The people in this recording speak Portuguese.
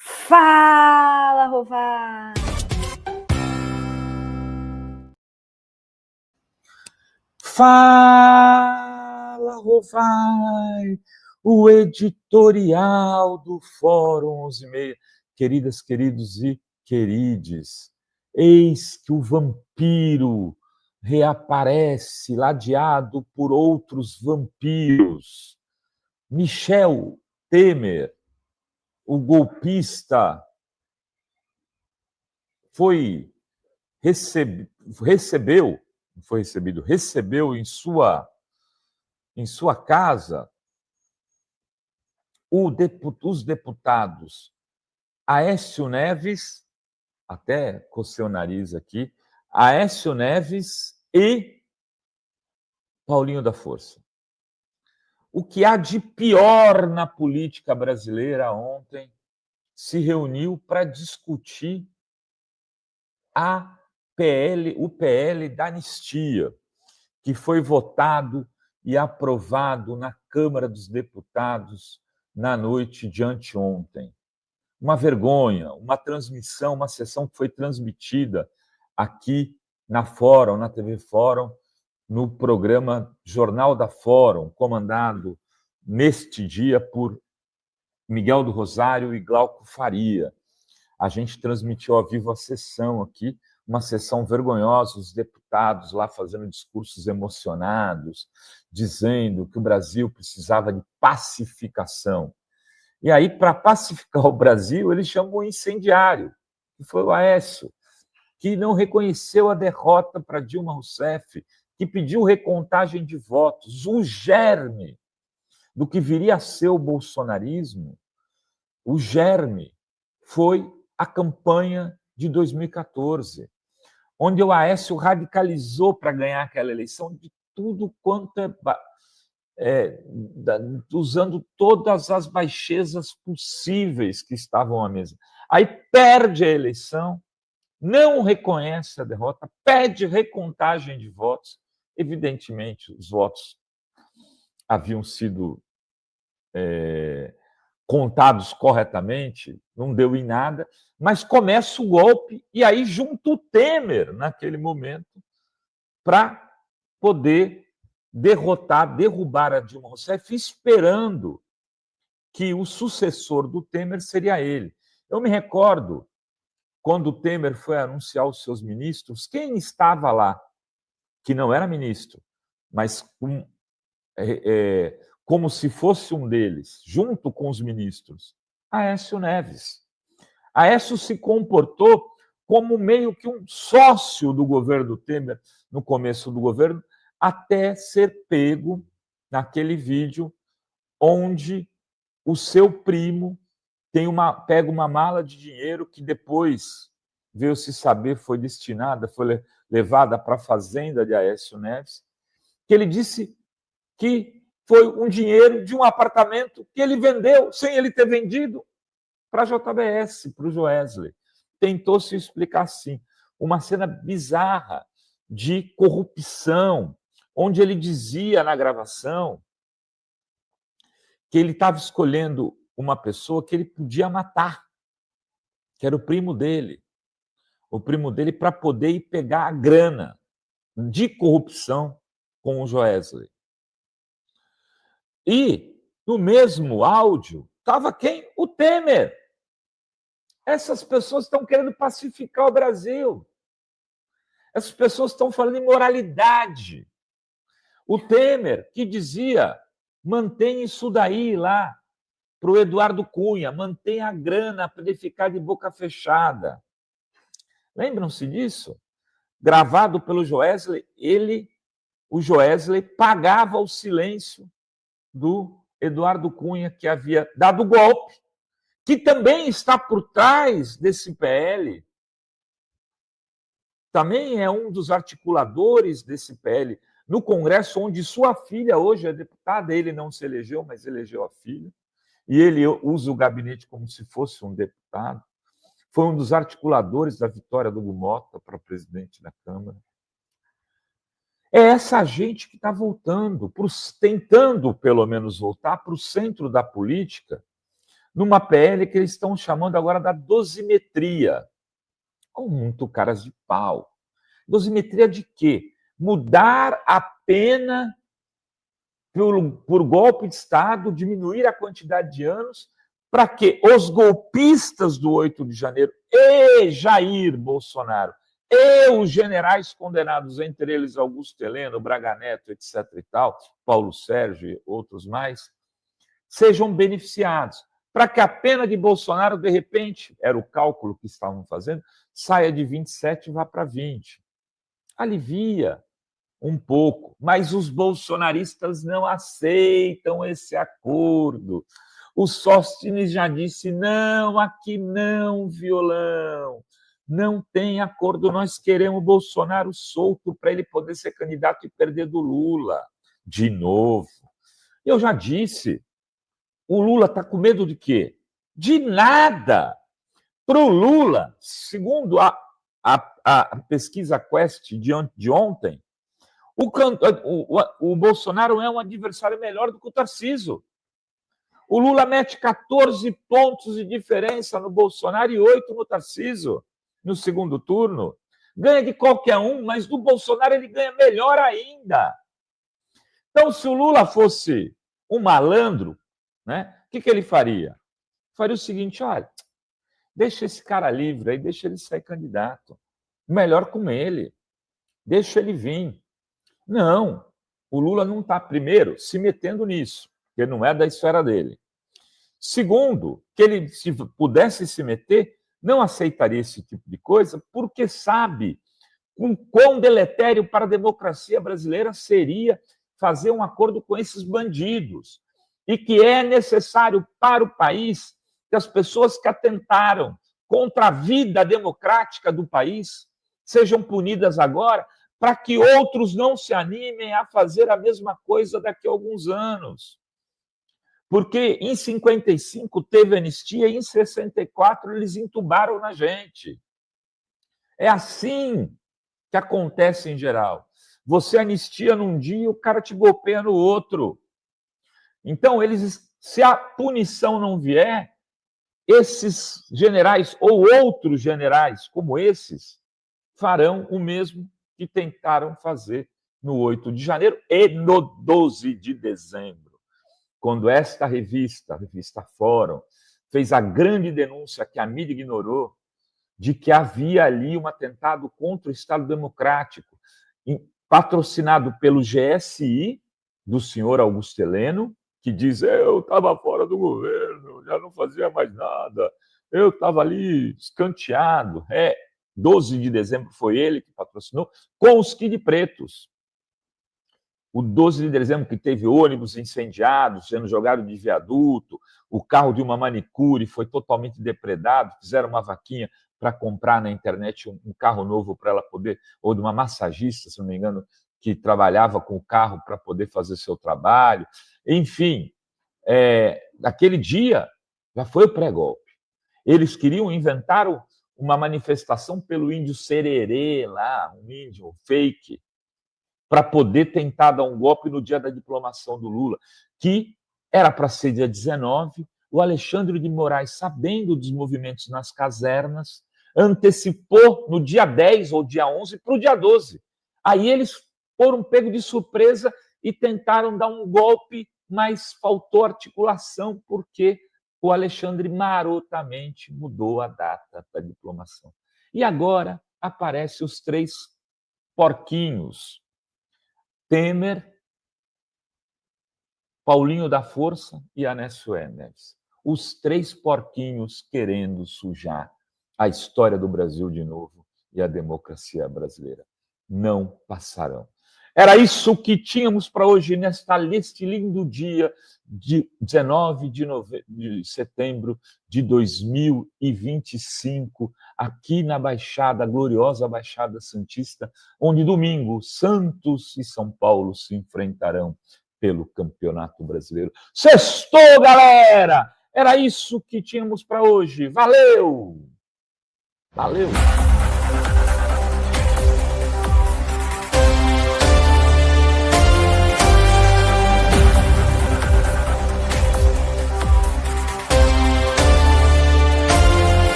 Fala, Rovai! Fala, Rovai! O editorial do Fórum 11:30. Queridas, queridos e querides, eis que o vampiro reaparece, ladeado por outros vampiros. Michel Temer, o golpista, recebeu em sua casa os deputados Aécio Neves, até cocei o nariz aqui, Aécio Neves e Paulinho da Força. O que há de pior na política brasileira ontem se reuniu para discutir o PL da anistia, que foi votado e aprovado na Câmara dos Deputados na noite de anteontem. Uma vergonha, uma sessão que foi transmitida aqui na Fórum, na TV Fórum, no programa Jornal da Fórum, comandado neste dia por Miguel do Rosário e Glauco Faria. A gente transmitiu ao vivo a sessão aqui, uma sessão vergonhosa, os deputados lá fazendo discursos emocionados, dizendo que o Brasil precisava de pacificação. E aí, para pacificar o Brasil, ele chamou um incendiário, que foi o Aécio, que não reconheceu a derrota para Dilma Rousseff, que pediu recontagem de votos. O germe do que viria a ser o bolsonarismo, o germe foi a campanha de 2014, onde o Aécio radicalizou para ganhar aquela eleição de tudo quanto usando todas as baixezas possíveis que estavam à mesa. Aí perde a eleição, não reconhece a derrota, pede recontagem de votos. Evidentemente, os votos haviam sido contados corretamente, não deu em nada, mas começa o golpe, e aí junta o Temer, naquele momento, para poder derrubar a Dilma Rousseff, esperando que o sucessor do Temer seria ele. Eu me recordo, quando o Temer foi anunciar os seus ministros, quem estava lá, que não era ministro, mas como se fosse um deles, junto com os ministros, Aécio Neves. Aécio se comportou como meio que um sócio do governo Temer no começo do governo, até ser pego naquele vídeo onde o seu primo pega uma mala de dinheiro que depois veio-se saber foi levada para a fazenda de Aécio Neves, que ele disse que foi um dinheiro de um apartamento que ele vendeu, sem ele ter vendido, para a JBS, para o Joesley. Tentou se explicar assim. Uma cena bizarra de corrupção, onde ele dizia na gravação que ele estava escolhendo uma pessoa que ele podia matar, que era o primo dele, para poder ir pegar a grana de corrupção com o Joesley. E no mesmo áudio estava quem? O Temer. Essas pessoas estão querendo pacificar o Brasil. Essas pessoas estão falando em moralidade. O Temer, que dizia, mantém isso daí lá para o Eduardo Cunha, mantém a grana para ele ficar de boca fechada. Lembram-se disso? Gravado pelo Joesley, o Joesley pagava o silêncio do Eduardo Cunha, que havia dado o golpe, que também está por trás desse PL, também é um dos articuladores desse PL no Congresso, onde sua filha hoje é deputada, ele não se elegeu, mas elegeu a filha, e ele usa o gabinete como se fosse um deputado. Foi um dos articuladores da vitória do Mota para presidente da Câmara. É essa gente que está voltando, tentando, pelo menos, voltar para o centro da política, numa PL que eles estão chamando agora da dosimetria. Muito caras de pau. Dosimetria de quê? Mudar a pena por golpe de Estado, diminuir a quantidade de anos, para que os golpistas do 8 de janeiro e Jair Bolsonaro e os generais condenados, entre eles Augusto Heleno, Braga Neto, etc. e tal, Paulo Sérgio e outros mais, sejam beneficiados, para que a pena de Bolsonaro, de repente, era o cálculo que estavam fazendo, saia de 27 e vá para 20. Alivia um pouco, mas os bolsonaristas não aceitam esse acordo. O Sóstenes já disse, não, aqui não, violão, não tem acordo, nós queremos Bolsonaro solto para ele poder ser candidato e perder do Lula, de novo. Eu já disse, o Lula está com medo de quê? De nada. Para o Lula, segundo a pesquisa Quest de ontem, o Bolsonaro é um adversário melhor do que o Tarcísio. O Lula mete 14 pontos de diferença no Bolsonaro e 8 no Tarcísio, no segundo turno. Ganha de qualquer um, mas do Bolsonaro ele ganha melhor ainda. Então, se o Lula fosse um malandro, né, o que ele faria? Faria o seguinte, olha, deixa esse cara livre aí, deixa ele sair candidato. Melhor com ele. Deixa ele vir. Não, o Lula não está, primeiro, se metendo nisso, porque não é da esfera dele. Segundo, que ele, se pudesse se meter, não aceitaria esse tipo de coisa, porque sabe com quão deletério para a democracia brasileira seria fazer um acordo com esses bandidos, e que é necessário para o país que as pessoas que atentaram contra a vida democrática do país sejam punidas agora, para que outros não se animem a fazer a mesma coisa daqui a alguns anos. Porque em 55 teve anistia e em 64 eles entubaram na gente. É assim que acontece em geral. Você anistia num dia e o cara te golpeia no outro. Então, se a punição não vier, esses generais ou outros generais como esses farão o mesmo que tentaram fazer no 8 de janeiro e no 12 de dezembro. Quando esta revista, a revista Fórum, fez a grande denúncia que a mídia ignorou, de que havia ali um atentado contra o Estado Democrático, patrocinado pelo GSI, do senhor Augusto Heleno, que diz, eu estava fora do governo, já não fazia mais nada, eu estava ali escanteado. 12 de dezembro foi ele que patrocinou, com os Kid Pretos. O 12 de dezembro que teve ônibus incendiados, sendo jogado de viaduto, o carro de uma manicure foi totalmente depredado, fizeram uma vaquinha para comprar na internet um carro novo para ela poder, ou de uma massagista, se não me engano, que trabalhava com o carro para poder fazer seu trabalho. Enfim, naquele dia já foi o pré-golpe. Eles queriam inventar uma manifestação pelo índio Sererê lá, um índio fake, para poder tentar dar um golpe no dia da diplomação do Lula, que era para ser dia 19, o Alexandre de Moraes, sabendo dos movimentos nas casernas, antecipou no dia 10 ou dia 11 para o dia 12. Aí eles foram pegos de surpresa e tentaram dar um golpe, mas faltou articulação, porque o Alexandre marotamente mudou a data da diplomação. E agora aparecem os 3 porquinhos, Temer, Paulinho da Força e Aécio Neves. Os 3 porquinhos querendo sujar a história do Brasil de novo e a democracia brasileira. Não passarão. Era isso que tínhamos para hoje, neste lindo dia de 19 de setembro de 2025, aqui na Baixada, a gloriosa Baixada Santista, onde domingo Santos e São Paulo se enfrentarão pelo Campeonato Brasileiro. Sextou, galera! Era isso que tínhamos para hoje. Valeu! Valeu!